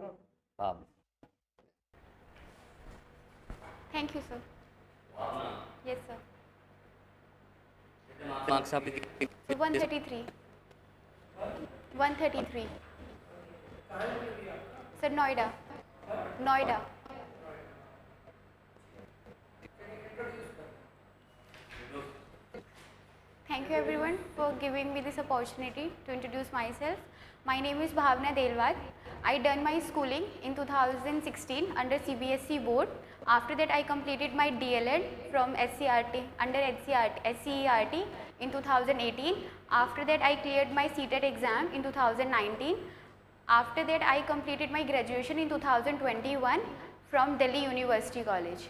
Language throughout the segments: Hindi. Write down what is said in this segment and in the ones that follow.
हाँ। Thank you, sir. Yes, sir. Marks आपके So 133. 133. Sir, Noida. Noida. Thank you everyone for giving me this opportunity to introduce myself. My name is Bhavna Delwad. I done my schooling in 2016 under CBSE board. After that I completed my DLED from SCRT under SCERT in 2018. After that I cleared my CTET exam in 2019. After that I completed my graduation in 2021 from Delhi University College.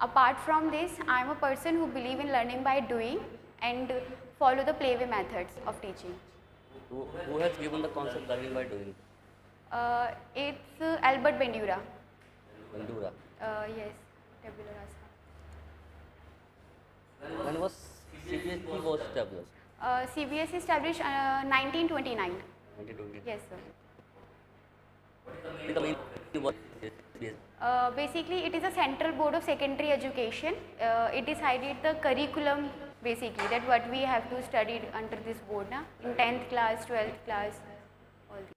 Apart from this, I am a person who believe in learning by doing and follow the playway methods of teaching. who has given the concept learning by doing? It's Albert Bandura. Bandura. Yes, tabula rasa. When was CBSE was established? CBS established 1929. 1920. Yes, sir. The main was CBSE. Basically, it is a central board of secondary education. It decided the curriculum basically that what we have to study under this board na? In 10th class, 12th class, all these.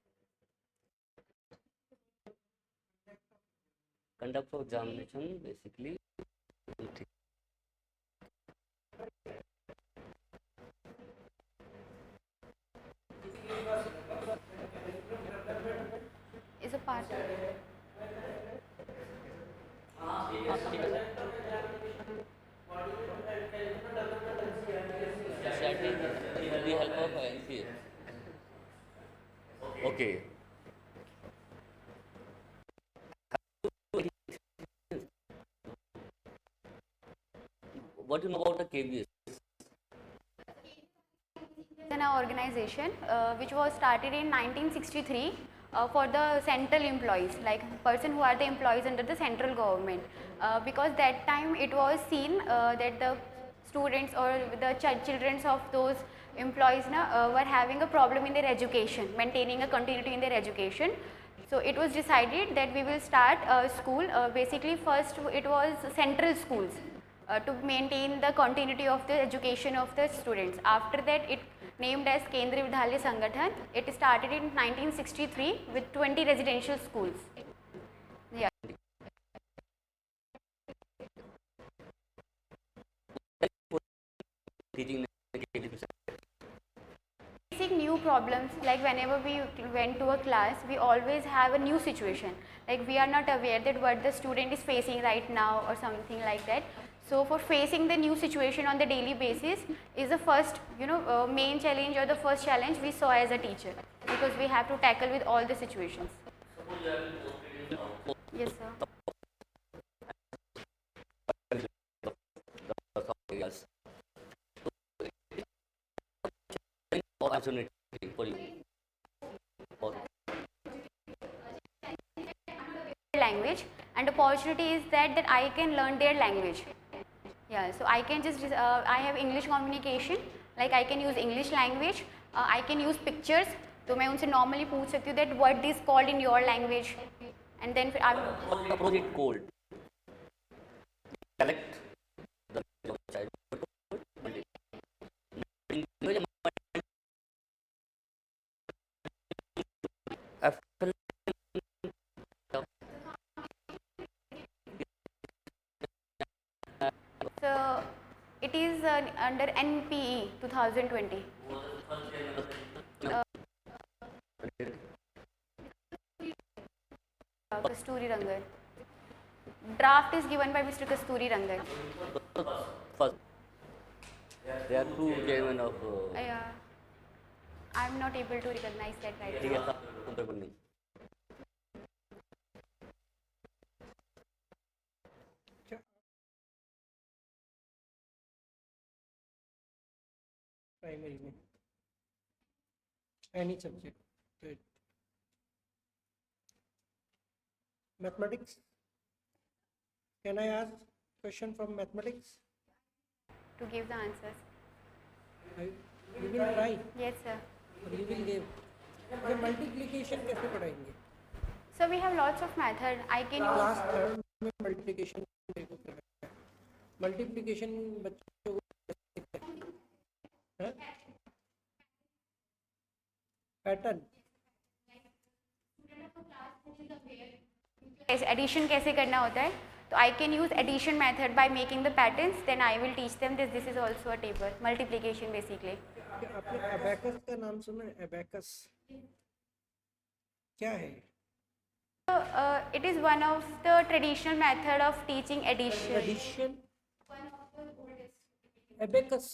Conduct of examination basically. Is a part of it. with the help of NCA. Okay. What do you know about the KBS? An organization which was started in 1963 for the central employees, like person who are the employees under the central government, because that time it was seen that the students or the children of those employees were having a problem in their education, maintaining a continuity in their education. So it was decided that we will start a school. Basically first it was central schools to maintain the continuity of the education of the students. After that it named as Kendriya Vidyalaya Sangathan. It started in 1963 with 20 residential schools. Yeah. Teaching Facing new problems, like whenever we went to a class, we always have a new situation. Like we are not aware that what the student is facing right now or something like that. So for facing the new situation on the daily basis is the first, main challenge or the first challenge we saw as a teacher, because we have to tackle with all the situations. Yes, sir. areas. Opportunity for you. Language, and opportunity is that I can learn their language. Yeah, so I can just I have English communication, like I can use English language, I can use pictures. तो मैं उनसे normally पूछ सकती हूँ that what is called in your language, and then फिर I'm Approach it cold. Select the child. so it is under NPE 2020. Kasturi Rangan. Draft is given by Mr. Kasturi Rangan. First, there are two chairmen of. Yeah, I'm not able to recognize that right now. Primary में any subject. Good. Mathematics. Can I ask question from mathematics? To give the answers. You will try Yes, sir. or you will give. तो मल्टीप्लिकेशन कैसे पढ़ाएंगे? So we have lots of method. I can use class third में मल्टीप्लिकेशन देखो क्या है। मल्टीप्लिकेशन बच्चों को पैटर्न एडिशन कैसे करना होता है, तो I can use addition method by making the patterns, then I will teach them this is also a table multiplication basically. आपने अबैकस का नाम सुना है? अबैकस क्या है? It is one of the traditional method of teaching addition. Addition abacus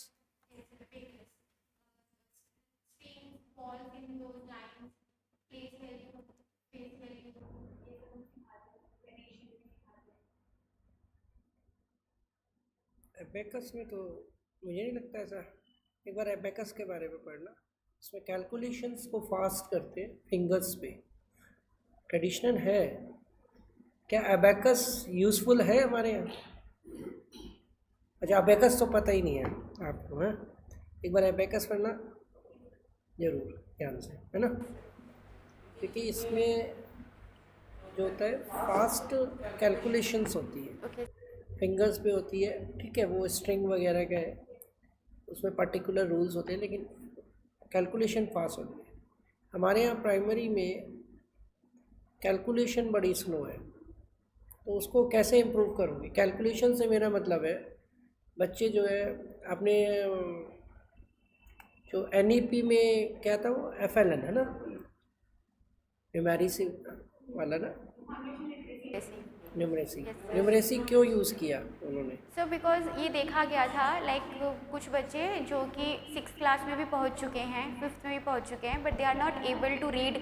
abacus में तो मुझे नहीं लगता ऐसा। एक बार अबैकस के बारे में पढ़ना, इसमें कैलकुलेशंस को फास्ट करते हैं फिंगर्स पे। ट्रेडिशनल है क्या अबैकस? यूज़फुल है हमारे यहाँ? अच्छा, अबैकस तो पता ही नहीं है आपको, है? एक बार अबैकस पढ़ना ज़रूर ध्यान से, है ना? क्योंकि इसमें जो होता है फास्ट कैलकुलेशंस होती है, Okay. फिंगर्स पे होती है, ठीक है? वो स्ट्रिंग वगैरह का है, उसमें पर्टिकुलर रूल्स होते हैं, लेकिन कैलकुलेशन फास्ट होती है। हमारे यहाँ प्राइमरी में कैलकुलेशन बड़ी स्लो है, तो उसको कैसे इम्प्रूव करूँगी? कैलकुलेशन से मेरा मतलब है बच्चे जो है अपने जो NEP में क्या था वो FLN है ना, न्यूमेरिसी वाला ना, न्यूमरेसी। न्यूमरेसी क्यों यूज़ किया उन्होंने? सो बिकॉज ये देखा गया था लाइक कुछ बच्चे जो कि 6th क्लास में भी पहुंच चुके हैं, 5th में भी पहुंच चुके हैं, but they are not able to read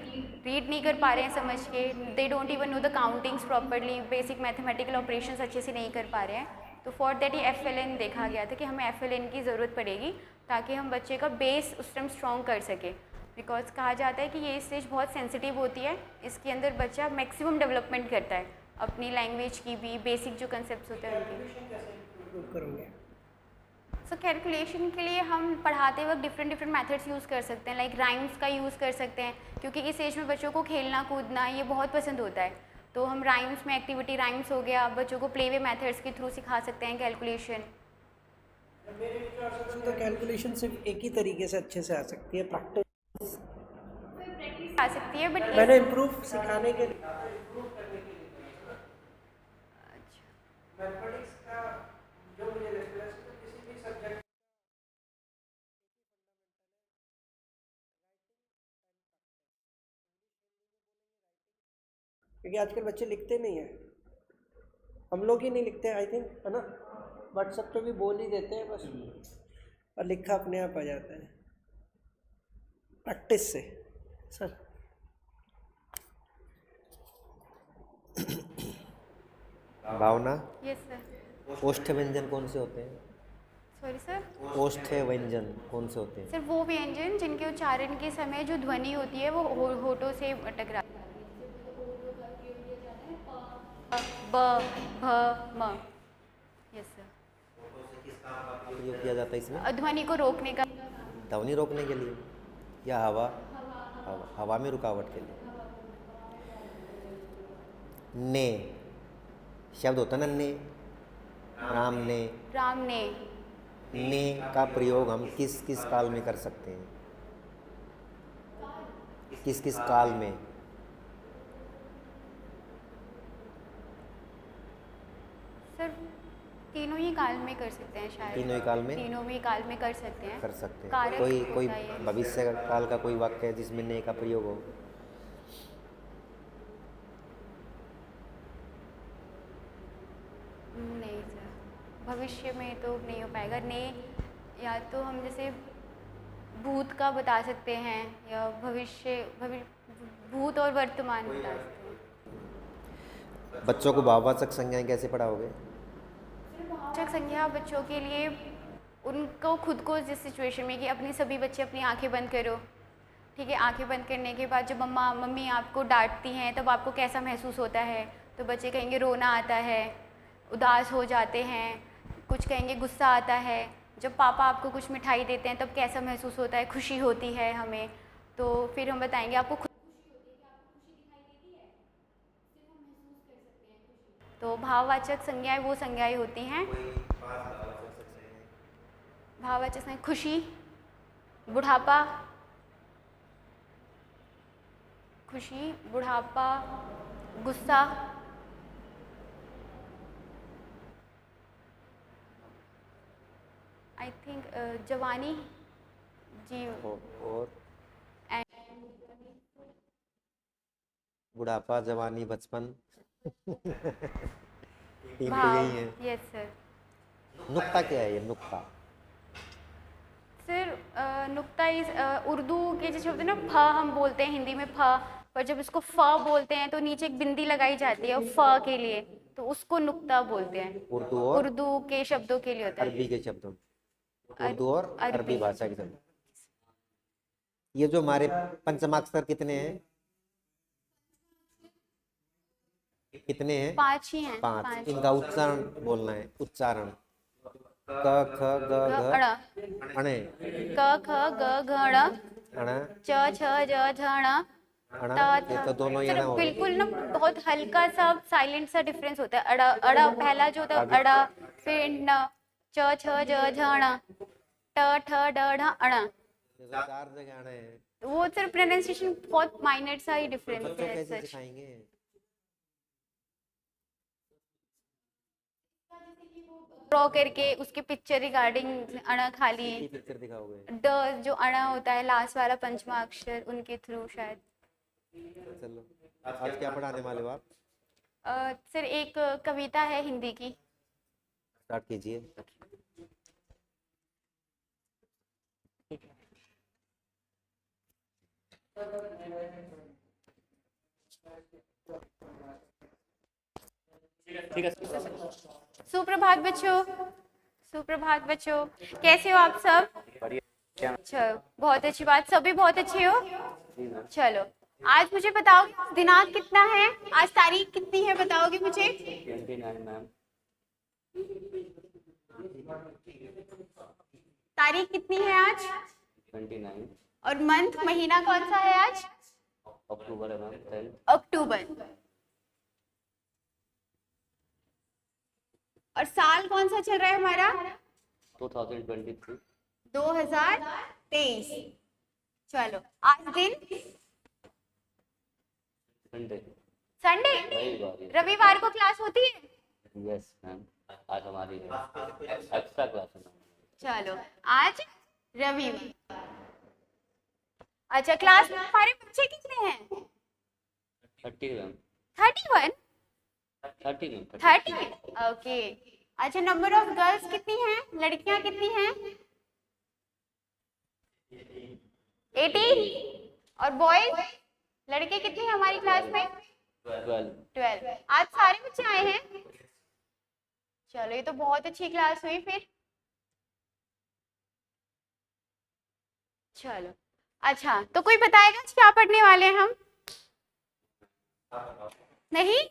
नहीं कर पा रहे हैं समझ के, they don't even know the countings properly, basic mathematical operations अच्छे से नहीं कर पा रहे हैं। तो फॉर दैट ये FLN देखा गया था कि हमें FLN की ज़रूरत पड़ेगी ताकि हम बच्चे का बेस उस टाइम स्ट्रॉन्ग कर सके। बिकॉज कहा जाता है कि ये स्टेज बहुत सेंसिटिव होती है, इसके अंदर बच्चा मैक्सिमम डेवलपमेंट करता है, अपनी लैंग्वेज की भी बेसिक जो कंसेप्ट होते हैं उनकी। करूँगे सो कैलकुलेशन के लिए हम पढ़ाते वक्त डिफरेंट मेथड्स यूज़ कर सकते हैं, लाइक राइम्स का यूज़ कर सकते हैं, क्योंकि इस एज में बच्चों को खेलना कूदना ये बहुत पसंद होता है। तो हम राइम्स में एक्टिविटी राइम्स हो गया, बच्चों को प्ले वे मेथड्स के थ्रू सिखा सकते हैं कैलकुलेशन। तो कैलकुलेशन सिर्फ एक ही तरीके से अच्छे से आ सकती है, प्रैक्टिस आ सकती है, बट मैंने इम्प्रूव सिखाने के लिए मैथमेटिक्स का जो मुझे लगता है किसी भी सब्जेक्ट क्योंकि आजकल बच्चे लिखते नहीं हैं, हम लोग ही नहीं लिखते आई थिंक, है ना? व्हाट्सएप पे भी बोल ही देते हैं बस, और लिखा अपने आप आ जाता है प्रैक्टिस से। सर भावना, यस सर। ओष्ठ व्यंजन कौन से होते हैं? Sorry sir. ओष्ठ व्यंजन कौन से होते हैं? सर वो व्यंजन जिनके उच्चारण के समय जो ध्वनि होती है वो होठों से टकरा, ब भ म। Yes sir. प्रयोग किया जाता है इसमें ध्वनि को रोकने का। ध्वनि रोकने के लिए या हवा में रुकावट के लिए? ने शब्द होता है ना, ने, राम ने का प्रयोग हम किस किस काल में कर सकते हैं? किस किस काल में? सर तीनों ही काल में कर सकते हैं शायद। तीनों ही काल में तीनों ही काल में कर सकते हैं। कर सकते हैं। कारक कोई होता है। भविष्य काल का कोई वाक्य है जिसमें ने का प्रयोग हो? नहीं सर, भविष्य में तो नहीं हो पाएगा। ने या तो हम जैसे भूत का बता सकते हैं या भूत और वर्तमान बता सकते हैं। बच्चों को भाववाचक संज्ञाएं कैसे पढ़ाओगे? भाववाचक संज्ञा बच्चों के लिए उनको खुद को जिस सिचुएशन में कि अपने सभी बच्चे अपनी आंखें बंद करो, ठीक है? आंखें बंद करने के बाद जब मम्मी आपको डांटती हैं तब आपको कैसा महसूस होता है? तो बच्चे कहेंगे रोना आता है, उदास हो जाते हैं, कुछ कहेंगे गुस्सा आता है। जब पापा आपको कुछ मिठाई देते हैं तब कैसा महसूस होता है? खुशी होती है हमें। तो फिर हम बताएंगे आपको खुशी होती है कि आपको खुशी दिखाई देती है? तो भाववाचक संज्ञाएं वो संज्ञाएं होती हैं। भाववाचक संज्ञा खुशी, बुढ़ापा, खुशी, बुढ़ापा, गुस्सा, आई थिंक जवानी जी, और बुढ़ापा, जवानी, बचपन। तीन तो भाव। यही है। Yes sir. नुक्ता क्या है ये नुक्ता? सर नुक्ता इस उर्दू के जो शब्द है ना, फ हम बोलते हैं हिंदी में फ, पर जब इसको फ बोलते हैं तो नीचे एक बिंदी लगाई जाती है फ के लिए, तो उसको नुक्ता बोलते हैं। उर्दू और उर्दू के शब्दों के लिए होता है। अरबी के शब्दों में, उर्दू और अरबी। अरबी भाषा के शब्द। ये जो हमारे पंचमाक्षर कितने हैं? कितने हैं? 5 ही हैं। 5। इनका उच्चारण बोलना है, उच्चारण। क ख ग घ अड़, अणे, क ख ग घ ड़, अण, च छ ज झ ण, अण। ट ये थ। तो दोनों ही सर अण हो गए। बिल्कुल ना बहुत हल्का सा साइलेंट सा डिफरेंस होता है। अड़ा, अड़ा पहला जो होता है अड़ा, फिर न, च छ ज झ ण, ट ठ ड ढ अण। 4 जगह अण है। वो सिर्फ प्रोनाउंसिएशन बहुत माइनर सा ही डिफरेंस बच्चों है कैसे सच। सिखाएंगे? ड्रॉ करके उसके पिक्चर रिगार्डिंग अणा खाली, की पिक्चर दिखाओगे? ड जो अणा होता है लास्ट वाला पंचमा अक्षर, उनके थ्रू शायद। चलो, आज क्या पढ़ाने वाले हो आप? सर एक कविता है हिंदी की। स्टार्ट कीजिए। ठीक है। सुप्रभात बच्चों, सुप्रभात बच्चों, कैसे हो आप सब? बढ़िया। अच्छा, बहुत अच्छी बात, सभी बहुत अच्छे हो। जी मैम। चलो, आज मुझे बताओ दिनांक कितना है, आज तारीख कितनी है बताओगे मुझे? 29 मैम। तारीख कितनी है आज? 29 और मंथ महीना कौन सा है आज? अक्टूबर है मैम। 10 अक्टूबर। और साल कौन सा चल रहा है हमारा? 2023 2023। चलो, आज दिन संडे। संडे, रविवार है। रविवार को क्लास होती है? यस मैम, आज हमारी एक्स्ट्रा क्लास है मैम। चलो, आज रविवार। अच्छा, क्लास में हमारे बच्चे कितने हैं? 30 मैम। 31? 30 मैम। 30। ओके। अच्छा, नंबर ऑफ गर्ल्स कितनी हैं, लड़कियां कितनी हैं? 18। और बॉयज लड़के कितने हैं हमारी क्लास में? 12। आज सारे बच्चे आए हैं। चलो, ये तो बहुत अच्छी क्लास हुई फिर। चलो, अच्छा तो कोई बताएगा क्या पढ़ने वाले हैं हम? नहीं?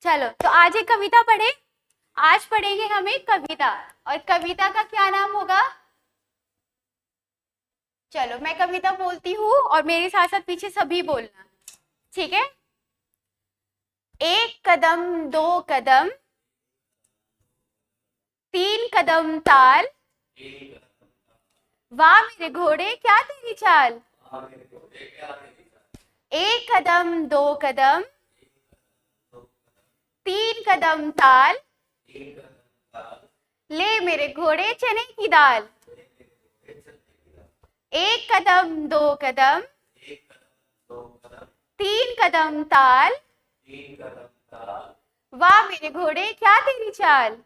चलो, तो आज एक कविता पढ़े। आज पढ़ेंगे हम एक कविता, और कविता का क्या नाम होगा? चलो, मैं कविता बोलती हूँ और मेरे साथ साथ पीछे सभी बोलना, ठीक है? 1 कदम 2 कदम, 3 कदम ताल, वाह मेरे घोड़े क्या तेरी चाल। 1 कदम 2 कदम, 3 कदम ताल, ले मेरे घोड़े चने की दाल। 1 कदम 2 कदम, 3 कदम ताल, वाह मेरे घोड़े क्या तेरी चाल।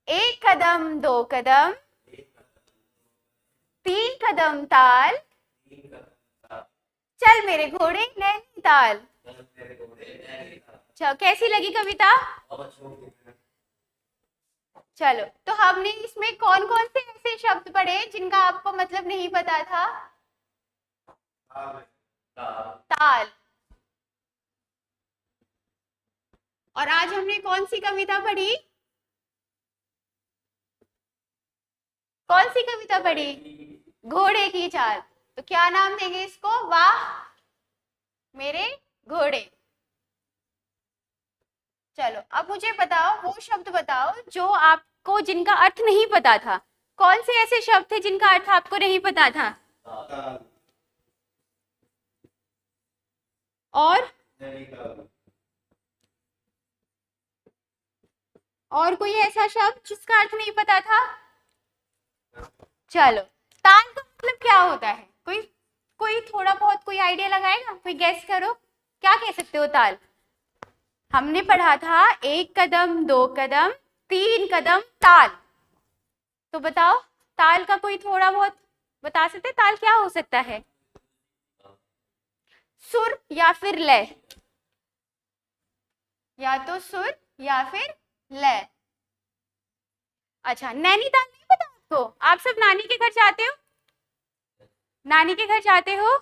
1 कदम 2 कदम, 3 कदम ताल, चल मेरे घोड़े नैनीताल। अच्छा, कैसी लगी कविता? चलो, तो हमने इसमें कौन कौन से ऐसे शब्द पढ़े जिनका आपको मतलब नहीं पता था? ताल। और आज हमने कौन सी कविता पढ़ी? कौन सी कविता पढ़ी? घोड़े की चाल। तो क्या नाम देंगे इसको? वाह मेरे घोड़े। चलो अब मुझे बताओ, वो शब्द बताओ जो आपको, जिनका अर्थ नहीं पता था। कौन से ऐसे शब्द थे जिनका अर्थ आपको नहीं पता था? और कोई ऐसा शब्द जिसका अर्थ नहीं पता था? चलो, ताल का मतलब क्या होता है? कोई कोई थोड़ा बहुत कोई आइडिया लगाएगा? कोई गैस करो, क्या कह सकते हो ताल? हमने पढ़ा था 1 कदम 2 कदम 3 कदम ताल। तो बताओ, ताल का कोई थोड़ा बहुत बता सकते? ताल क्या हो सकता है? सुर या फिर लय, या तो सुर या फिर लय। अच्छा, नैनीताल नहीं पता आपको? आप सब नानी के घर जाते हो? नानी के घर जाते हो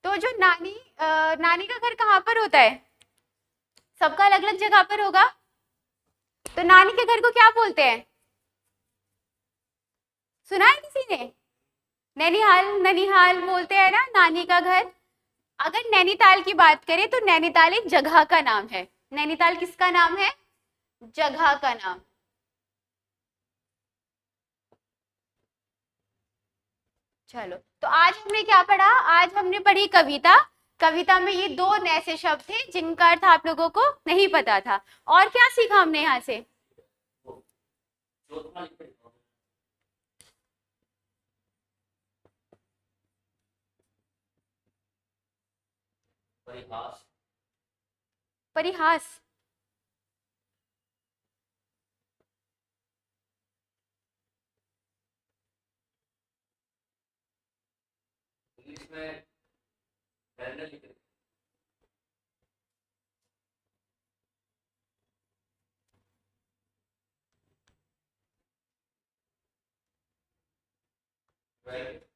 तो जो नानी का घर कहाँ पर होता है? सबका अलग अलग जगह पर होगा। तो नानी के घर को क्या बोलते हैं? सुना है किसी ने? नैनीहाल, नैनीहाल बोलते हैं ना नानी का घर। अगर नैनीताल की बात करें तो नैनीताल एक जगह का नाम है। नैनीताल किसका नाम है? जगह का नाम। चलो, तो आज हमने क्या पढ़ा? आज हमने पढ़ी कविता। कविता में ये 2 ऐसे शब्द थे जिनका अर्थ आप लोगों को नहीं पता था। और क्या सीखा हमने यहाँ से? परिहास। परिहास। इंग्लिश में पैरेलल लिख रहे। राइट।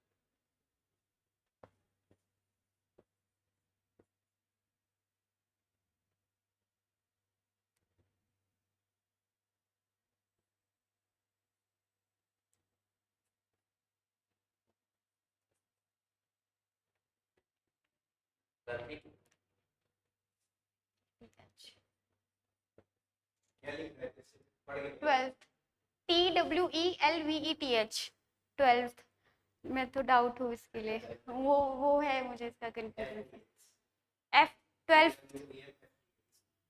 Twelfth, TWELVETH, 12th। मैं तो डाउट हूँ इसके लिए, वो है मुझे इसका confusion. F 12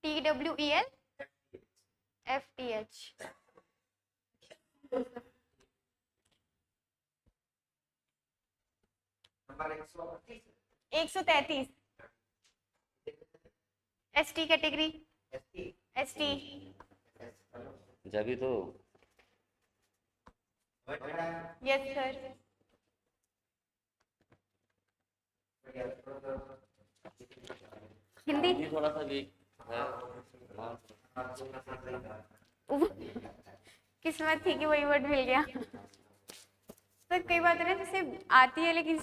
TWELFTH। 133 ST category. ST। जब तो यस सर। हिंदी हिंदी थोड़ा सा वीक है। किस्मत थी कि वही वर्ड मिल गया। तो कई बात है ना, जैसे आती है लेकिन